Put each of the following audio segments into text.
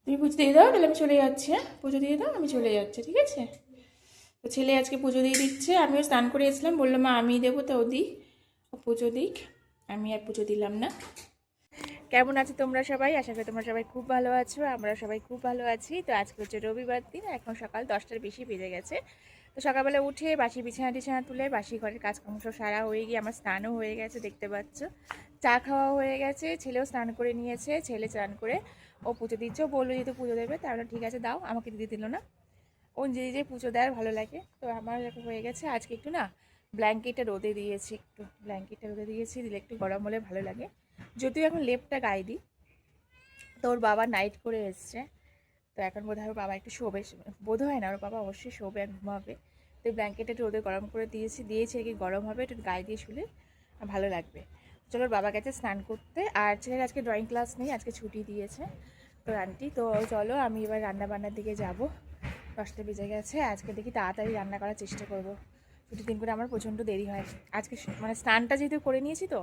তুমি পুজো দিয়ে দাও, তাহলে আমি চলে যাচ্ছি। হ্যাঁ, পুজো দিয়ে দাও, আমি চলে যাচ্ছি, ঠিক আছে? তো ছেলে আজকে পুজো দিয়ে দিচ্ছে, আমিও স্নান করে এসেছিলাম, বললাম মা আমি দেবো, তো ও দিক, ও পুজো দিক, আমি আর পুজো দিলাম না। কেমন আছো তোমরা সবাই? আশা করি তোমরা সবাই খুব ভালো আছো, আমরা সবাই খুব ভালো আছি। তো আজকে হচ্ছে রবিবার দিন, এখন সকাল 10টার বেশি বেজে গেছে। তো সকালবেলা উঠে বাসি বিছানা টিছানা তুলে বাসি ঘরের কাজকর্ম সব সারা হয়ে গিয়ে আমার স্নানও হয়ে গেছে, দেখতে পাচ্ছ। চা খাওয়া হয়ে গেছে, ছেলেও স্নান করে নিয়েছে। ছেলে স্নান করে ও পুজো দিচ্ছে, ও বললো যেহেতু পুজো দেবে, তাহলে ঠিক আছে দাও, আমাকে দিতে দিল না। ও নিজে নিজে পুজো দেওয়ার ভালো লাগে। তো আমার এখন হয়ে গেছে। আজকে একটু না ব্ল্যাঙ্কেটটা রোদে দিয়েছি, একটু ব্ল্যাঙ্কেটটা রোদে দিয়েছি, দিলে একটু গরম হলে ভালো লাগে। যদিও এখন লেপটা গায়ে দিই। তো ওর বাবা নাইট করে এসছে, তো এখন বোধহয় ওর বাবা একটু শোবে, বোধ হয় না, ওর বাবা অবশ্যই শোবে আর ঘুমাবে। তো ব্ল্যাঙ্কেটটা একটু রোদে গরম করে দিয়েছি আর কি, গরম হবে, একটু গায়ে দিয়ে শুলে ভালো লাগবে। চলো, ওর বাবা গেছে স্নান করতে, আর ছেলের আজকে ড্রয়িং ক্লাস নেই, আজকে ছুটি দিয়েছে তো আন্টি। তো চলো আমি এবার রান্না বান্নার দিকে যাব। 10টা বেজে গেছে, আজকে দেখি তাড়াতাড়ি রান্না করার চেষ্টা করব। ছুটির দিন করে আমার প্রচণ্ড দেরি হয় আজকে, মানে স্নানটা যেহেতু করে নিয়েছি, তো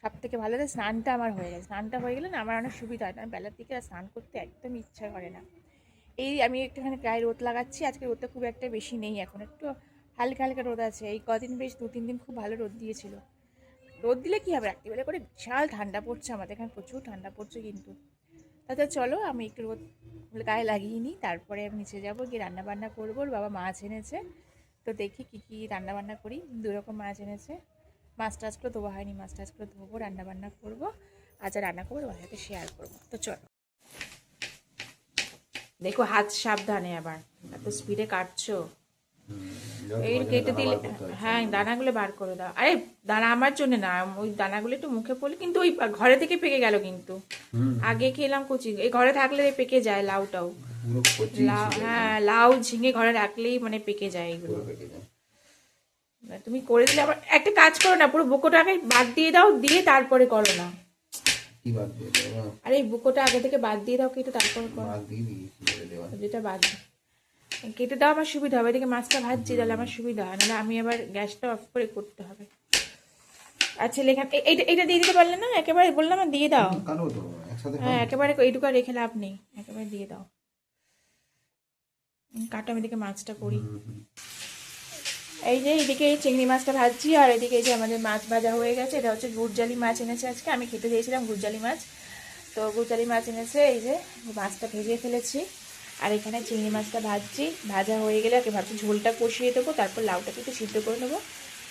সব থেকে ভালো লাগে স্নানটা আমার হয়ে গেছে। স্নানটা হয়ে গেলে না আমার অনেক সুবিধা হয়, না বেলার দিকে আর স্নান করতে একদম ইচ্ছা করে না। এই আমি একটুখানি গায়ে রোদ লাগাচ্ছি, আজকে রোদটা খুব একটা বেশি নেই, এখন একটু হালকা হালকা রোদ আছে। এই কদিন বেশ 2-3 দিন খুব ভালো রোদ দিয়েছিল। রোদ দিলে কী হবে, রাত্রিবেলা করে বিশাল ঠান্ডা পড়ছে, আমাদের এখানে প্রচুর ঠান্ডা পড়ছে কিন্তু। তাতে চলো আমি একটু রোদ গায়ে লাগিয়ে নিই, তারপরে আমি নিচে যাবো, গিয়ে রান্নাবান্না করবো। ওর বাবা মাছ এনেছে, তো দেখি কী কী রান্নাবান্না করি। 2 রকম মাছ এনেছে, মাছ টাছগুলো ধোয়া হয়নি, মাছ টাছগুলো ধোবো, রান্নাবান্না করবো। আর যা রান্না করবো তোমার সাথে শেয়ার করবো। তো চলো, দেখো হাত সাবধানে, আবার এত স্পিডে কাটছো। এই কেটে দিলে, হ্যাঁ দানাগুলো বার করে দাও। আরে দানা আমার জন্য না, ওই দানাগুলো একটু মুখে পড়লে, কিন্তু ওই ঘরে থেকে পেকে গেল কিন্তু। আগে খেলাম কচি, এই ঘরে থাকলে পেকে যায় লাউটাও। লাউ, হ্যাঁ লাউ ঝিঙে ঘরে রাখলেই মানে পেকে যায় এগুলো। তুমি করে দিলে, আবার একটা কাজ করো না, পুরো বুকোটাকে বাদ দিয়ে দাও, দিয়ে তারপরে করো না। আরে এই বুকোটা আগে থেকে বাদ দিয়ে দাও, কেটে তারপরে করো। যেটা বাদ কেটে দাও, আমার সুবিধা হবে, এদিকে মাছটা ভাজছি, তাহলে আমার সুবিধা হয়, নাহলে আমি আবার গ্যাসটা অফ করে করতে হবে। আচ্ছা লেখা, এইটা দিয়ে দিতে পারলে না, একেবারে বললাম দিয়ে দাও। হ্যাঁ একেবারে এইটুকু রেখে লাভ নেই, একেবারে দিয়ে দাও। কাটো, আমি এদিকে মাছটা করি। এই যে এইদিকে এই চিংড়ি মাছটা ভাজছি, আর এদিকে এই যে আমাদের মাছ ভাজা হয়ে গেছে। এটা হচ্ছে গুড়জালি মাছ এনেছে আজকে, আমি খেতে দিয়েছিলাম গুড়জালি মাছ। তো গুড়জালি মাছ এনেছে, এই যে মাছটা ভেজে ফেলেছি, আর এখানে চিংড়ি মাছটা ভাজছি। ভাজা হয়ে গেলে আগে ভাবছি ঝোলটা কষিয়ে দেবো, তারপর লাউটাকে একটু সিদ্ধ করে নেবো,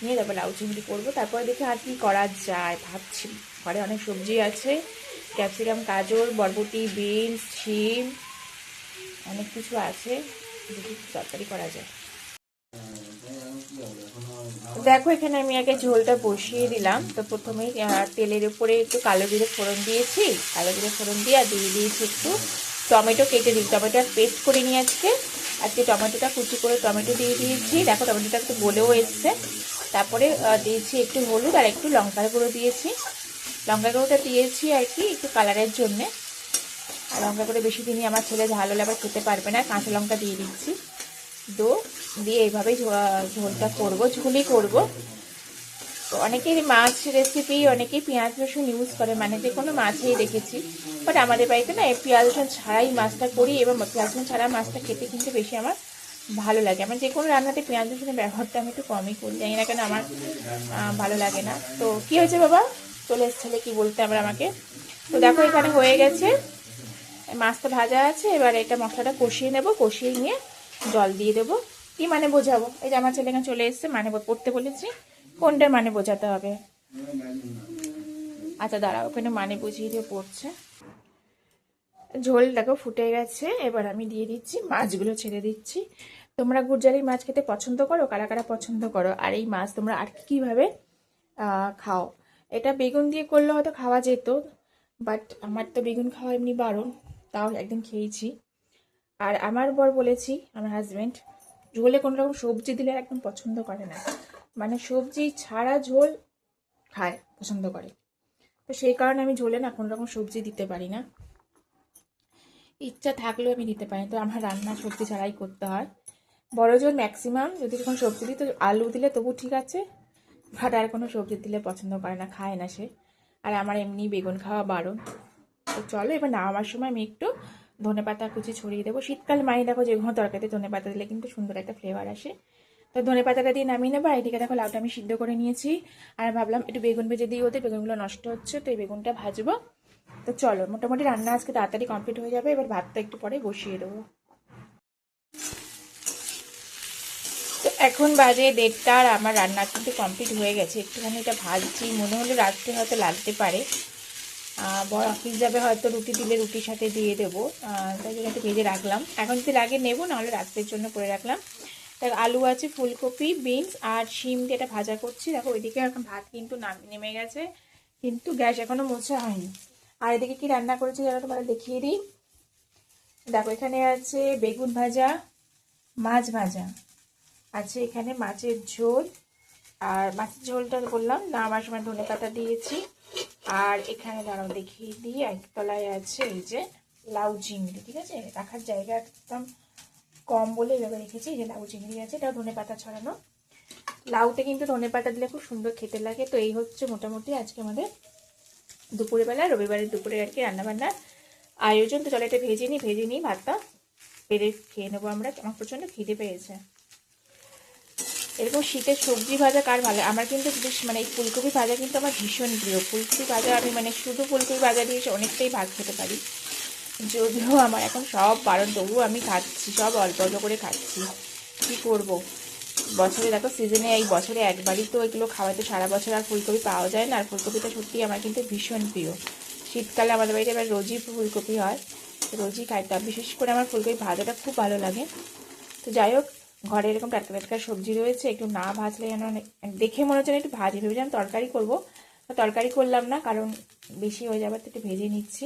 নিয়ে তারপর লাউ চিংড়ি করবো। তারপরে দেখি আর কি করা যায় ভাবছি। ঘরে অনেক সবজি আছে, ক্যাপসিকাম, গাজর, বরবটি, বিনস, শিম, অনেক কিছু আছে, দেখি তরকারি করা যায়। দেখো এখানে আমি আগে ঝোলটা বসিয়ে দিলাম। তো প্রথমেই তেলের উপরে একটু কালো জিরে ফোড়ন দিয়েছি, কালো জিরে ফোড়ন দিয়ে আর দিয়ে দিয়েছি একটু টমেটো কেটে দিই, টমেটো পেস্ট করে নিয়ে আজকে টমেটোটা কুচি করে টমেটো দিয়ে দিয়েছি। দেখো টমেটোটা একটু গলেও এসছে। তারপরে দিয়েছি একটু হলুদ আর একটু লঙ্কার গুঁড়ো দিয়েছি। লঙ্কা গুঁড়োটা দিয়েছি আর কি একটু কালারের জন্যে। আর লঙ্কা গুঁড়ো বেশি দিনই আমার ছেলে ঝাল হলে আবার খেতে পারবে না, কাঁচা লঙ্কা দিয়ে দিচ্ছি। দিয়ে এইভাবেই ঝোলটা করবো, ঝুলি করবো। তো অনেকেই মাছ রেসিপি অনেকেই পেঁয়াজ রসুন ইউজ করে, মানে যে কোনো মাছেই দেখেছি, বাট আমাদের বাড়িতে না এই পেঁয়াজ রসুন ছাড়াই মাছটা করি, এবং পেঁয়াজ রসুন ছাড়া মাছটা খেতে কিন্তু বেশি আমার ভালো লাগে। আমার যে কোনো রান্নাতে পেঁয়াজ রসুনের ব্যবহারটা আমি একটু কমই করি, জানি না কেন আমার ভালো লাগে না। তো কী হয়েছে বাবা, চলে এসেছিলে কি বলতে আবার আমাকে। তো দেখো এখানে হয়ে গেছে, মাছটা ভাজা আছে, এবার এটা মশলাটা কষিয়ে নেব, কষিয়ে নিয়ে জল দিয়ে দেবো। কি মানে বোঝাবো, এই যে আমার ছেলে এখানে চলে এসছে, মানে পড়তে বলেছি, কোনটার মানে বোঝাতে হবে। আচ্ছা দাঁড়াও, ওখানে মানে বুঝিয়ে দিয়ে পড়ছে। ঝোল দেখো ফুটে গেছে, এবার আমি দিয়ে দিচ্ছি মাছগুলো, ছেড়ে দিচ্ছি। তোমরা গুড়জালি মাছ খেতে পছন্দ করো, কারা কারা পছন্দ করো, আর এই মাছ তোমরা আর কীভাবে খাও। এটা বেগুন দিয়ে করলে হয়তো খাওয়া যেত, বাট আমার তো বেগুন খাওয়া এমনি বারণ, তাও একদিন খেয়েছি। আর আমার বর বলেছি, আমার হাজব্যান্ড ঝোলে কোনো রকম সবজি দিলে একদম পছন্দ করে না, মানে সবজি ছাড়া ঝোল খায়, পছন্দ করে। তো সেই কারণে আমি ঝোলে না কোনো রকম সবজি দিতে পারি না, ইচ্ছা থাকলেও আমি দিতে পারি। তো আমার রান্না সবজি ছাড়াই করতে হয়। বড় জোর ম্যাক্সিমাম যদি কোনো সবজি দিই, তো আলু দিলে তবু ঠিক আছে, বাট আর কোনো সবজি দিলে পছন্দ করে না, খায় না সে। আর আমার এমনি বেগুন খাওয়া বারণ। তো চলো এবার নামাবার সময় আমি একটু ধনেপাতা কুচি ছড়িয়ে দেবো। শীতকাল মানে দেখো যে কোনো তরকারিতে ধনেপাতা দিলে কিন্তু সুন্দর একটা ফ্লেভার আসে। তো ধনেপাতাটা দিয়ে নামিয়ে নেবো। আর এদিকে দেখো লাউটা আমি সিদ্ধ করে নিয়েছি। আর ভাবলাম একটু বেগুন ভেজে দিই, ওদের বেগুনগুলো নষ্ট হচ্ছে, তো এই বেগুনটা ভাজবো। তো চলো, মোটামুটি রান্না আজকে তাড়াতাড়ি কমপ্লিট হয়ে যাবে। এবার ভাতটা একটু পরে বসিয়ে দেবো। তো এখন বাজে 1:30, আর আমার রান্না কিন্তু কমপ্লিট হয়ে গেছে। একটুখানি এটা ভাজছি, মনে হলো রাত্রে হয়তো লাগতে পারে। বড় অফিস যাবে, হয়তো রুটি দিলে রুটির সাথে দিয়ে দেবো, তাই জন্য একটু ভেজে রাখলাম। এখন যদি লাগে নেবো, নাহলে রাত্রের জন্য করে রাখলাম। তার আলু আছে, ফুলকপি, বিনস আর শিম দিয়ে এটা ভাজা করছি। দেখো ওইদিকে এখন ভাত কিন্তু নেমে গেছে, কিন্তু গ্যাস এখনও মোছা হয়নি। আর এদিকে কি রান্না করেছি যেন তোমাদের দেখিয়ে দিই। দেখো এখানে আছে বেগুন ভাজা, মাছ ভাজা আছে, এখানে মাছের ঝোল। আর মাছের ঝোলটা বললাম না, আমার সময় ধনে পাতা দিয়েছি। আর এখানে দাঁড়াও দেখিয়ে দিই, একতলায় আছে এই যে লাউ চিংড়ি। ঠিক আছে, রাখার জায়গা একদম কম বলে এভাবে রেখেছি। এই যে লাউ চিংড়ি আছে, এটা ধনে পাতা ছড়ানো। লাউতে কিন্তু ধনে পাতা দিলে খুব সুন্দর খেতে লাগে। তো এই হচ্ছে মোটামুটি আজকে আমাদের দুপুরবেলা, রবিবারের দুপুরে আর কি রান্নাবান্নার আয়োজন। তো চলো এটা ভেজে নিই ভাতটা, পেরে খেয়ে নেবো আমরা। আমার প্রচণ্ড খিদে পেয়েছে। এরকম শীতের সবজি ভাজা কার ভালো? আমার কিন্তু বেশ মানে এই ফুলকপি ভাজা কিন্তু আমার ভীষণ প্রিয়। ফুলকপি ভাজা আমি মানে শুধু ফুলকপি ভাজা দিয়ে অনেকটাই ভাত খেতে পারি। যদিও আমার এখন সব বারণ, তবুও আমি খাচ্ছি, সব অল্প অল্প করে খাচ্ছি। কী করব, বছরে দেখো সিজনে এই বছরে একবারই তো এগুলো খাওয়াতে, সারা বছর আর ফুলকপি পাওয়া যায় না। আর ফুলকপিটা সত্যি আমার কিন্তু ভীষণ প্রিয়। শীতকালে আমাদের বাড়িতে এবার রোজই ফুলকপি হয়, রোজই খাই। তা বিশেষ করে আমার ফুলকপি ভাজাটা খুব ভালো লাগে। তো যাই হোক, ঘরে এরকম টাটকা টাটকা সবজি রয়েছে, একটু না ভাজলে যেন দেখে মনে হচ্ছে না একটু ভাজি, ভেবেছিলাম তরকারি করবো, তরকারি করলাম না, কারণ বেশি হয়ে যাবে, তো একটু ভেজে নিচ্ছি।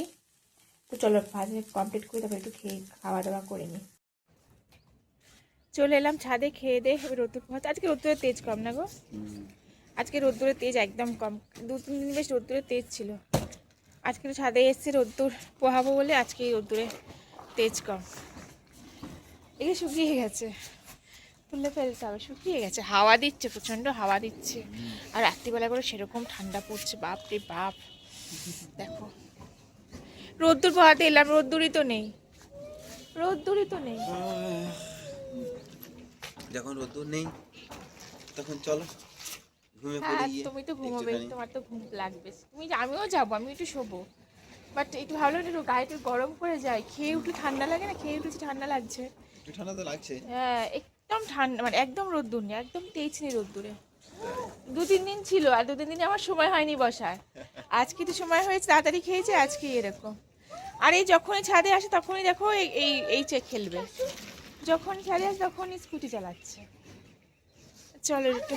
তো চলো ভাজে কমপ্লিট করে তারপর একটু খাওয়া দাওয়া করে নিই। চলে এলাম ছাদে, খেয়ে দে এবার রোদ্দুর পোহাতে। আজকে রোদ্দুরের তেজ কম না গো, আজকে রোদ্দুরের তেজ একদম কম। 2-3 দিন বেশ রোদ্দুরের তেজ ছিল। আজকে তো ছাদে এসেছি রোদ্দুর পোহাবো বলে, আজকে এই রোদ্দুরের তেজ কম। এগুলো শুকিয়ে গেছে, তুলে ফেলতে হবে, শুকিয়ে গেছে। হাওয়া দিচ্ছে, প্রচণ্ড হাওয়া দিচ্ছে। আর রাত্রিবেলা করে সেরকম ঠান্ডা পড়ছে, বাপ রে বাপ। দেখো রোদ্দুর পোহাতে এলাম, রোদ্দুরই তো নেই, রোদ্দুরই তো নেই। যখন রোদ্দুর নেই তখন চলো ঘুমিয়ে পড়ি হ্যাঁ গিয়ে তুমি তো ঘুমোবে, একটুখানি। তোমার তো ঘুম লাগবে। আমিও যাবো, আমি একটু শোবো, বাট একটু ভাবলাম একটু গায়ে একটু গরম করে যায়। খেয়ে উঠে ঠান্ডা লাগে না, খেয়ে উঠেছি ঠান্ডা লাগছে। একটু ঠান্ডা তো লাগছে। হ্যাঁ একদম ঠান্ডা, মানে একদম রোদ্দুর নেই, একদম তেজ নেই রোদ্দুরে। 2-3 দিন ছিল, আর 2-3 দিনে আমার সময় হয়নি বসার। আজকে তো সময় হয়েছে, তাড়াতাড়ি খেয়েছে, আজকে এরকম। আর এই যখনই ছাদে আসে তখনই দেখো এই এই এই চেক খেলবে, যখন ছাদে আসে তখনই স্কুটি চালাচ্ছে। চলো একটু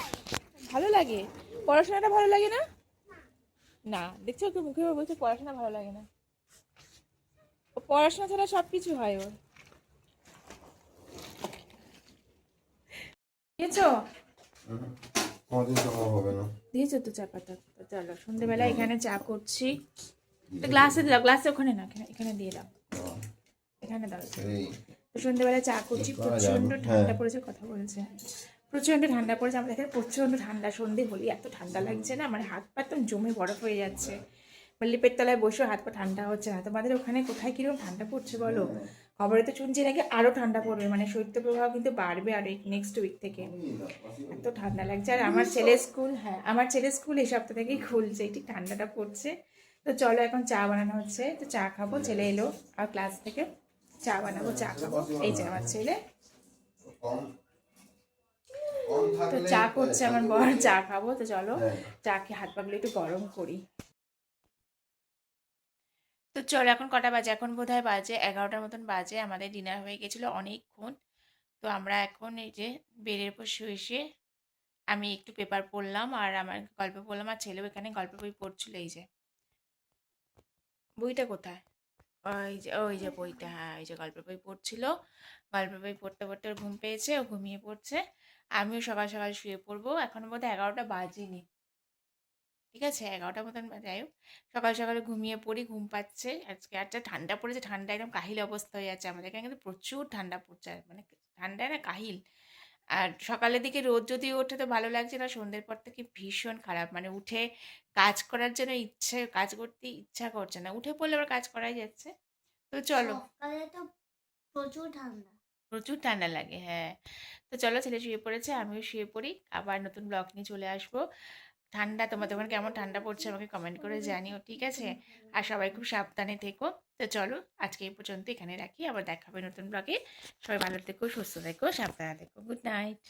ভালো লাগে, পড়াশোনাটা ভালো লাগে না। না দেখছো ওকে মুখে বলছে পড়াশোনা ভালো লাগে না, ও পড়াশোনা ছাড়া সব কিছু হয় ওর। দিয়েছো? কোনদিন সম্ভব হবে না। দিয়েছো তো চা পাতা? তো চলো সন্ধেবেলা এখানে চা করছি। গ্লাসে দাও, গ্লাসে ওখানে না, এখানে এখানে দিয়ে দাও, এখানে দাও। তো সন্ধেবেলা চা করছি, প্রচণ্ড ঠান্ডা পড়েছে, কথা বলছে, প্রচণ্ড ঠান্ডা পড়েছে আমাদের এখানে, প্রচণ্ড ঠান্ডা। সন্ধে বলি এত ঠান্ডা লাগছে না, মানে হাত পা একদম জমে বরফ হয়ে যাচ্ছে। লিপের তলায় বসেও হাত পা ঠান্ডা হচ্ছে না। তোমাদের ওখানে কোথায় কীরকম ঠান্ডা পড়ছে বলো? খবরে তো শুনছি নাকি আরও ঠান্ডা পড়বে, মানে শৈত্যপ্রবাহ কিন্তু বাড়বে আর এই নেক্সট উইক থেকে। এত ঠান্ডা লাগছে। আর আমার ছেলের স্কুল, হ্যাঁ আমার ছেলের স্কুল এই সপ্তাহ থেকেই খুলছে, একটু ঠান্ডাটা পড়ছে। তো চলো এখন চা বানানো হচ্ছে, তো চা খাবো। ছেলে এলো আর ক্লাস থেকে, চা বানাবো, চা খাবো। এই যে আমার ছেলে, তো চা করছে আমার বর, চা খাবো। তো চলো চা খেয়ে হাত পাগুলো একটু গরম করি। তো চলো এখন কটা বাজে, এখন বোধহয় বাজে 11টার মতন বাজে। আমাদের ডিনার হয়ে গেছিলো অনেকক্ষণ। তো আমরা এখন এই যে বেডের উপর শুয়ে শুয়ে আমি একটু পেপার পড়লাম, আর আমার গল্প পড়লাম, আর ছেলেও এখানে গল্প বই পড়ছিল। এই যে বইটা কোথায়, ওই যে বইটা, হ্যাঁ ওই যে গল্পের বই পড়ছিল। গল্পের বই পড়তে পড়তে ওর ঘুম পেয়েছে, ও ঘুমিয়ে পড়ছে। আমিও সকাল সকাল শুয়ে পড়বো, এখন বোধহয় 11টা বাজেনি। ঠিক আছে 11টার মতন, যাই হোক সকাল সকালে ঘুমিয়ে পড়ি, ঘুম পাচ্ছে। আজকে একটা ঠান্ডা পড়েছে, ঠান্ডা একদম কাহিল অবস্থা হয়ে যাচ্ছে আমাদের এখানে, কিন্তু প্রচুর ঠান্ডা পড়ছে, মানে ঠান্ডায় না কাহিল। আর সকালের দিকে রোদ যদি ওঠে তো ভালো লাগছে না, সন্ধ্যের পর থেকে ভীষণ খারাপ, মানে উঠে কাজ করার জন্য কাজ করতে ইচ্ছা করছে না। উঠে পড়লে আবার কাজ করাই যাচ্ছে, তো চলো, সকালে তো প্রচুর ঠান্ডা। প্রচুর ঠান্ডা লাগে, হ্যাঁ। তো চলো, ছেলে শুয়ে পড়েছে, আমিও শুয়ে পড়ি, আবার নতুন ব্লগ নিয়ে চলে আসবো। ঠান্ডা, তোমাদের ওখানে কেমন ঠান্ডা পড়ছে আমাকে কমেন্ট করে জানিও, ঠিক আছে? আর সবাই খুব সাবধানে থেকো। তো চলো, আজকে এই পর্যন্ত এখানে রাখি, আবার দেখা হবে নতুন ব্লগে। সবাই ভালো থেকো, সুস্থ থেকো, সাবধানে থেকো। Good night.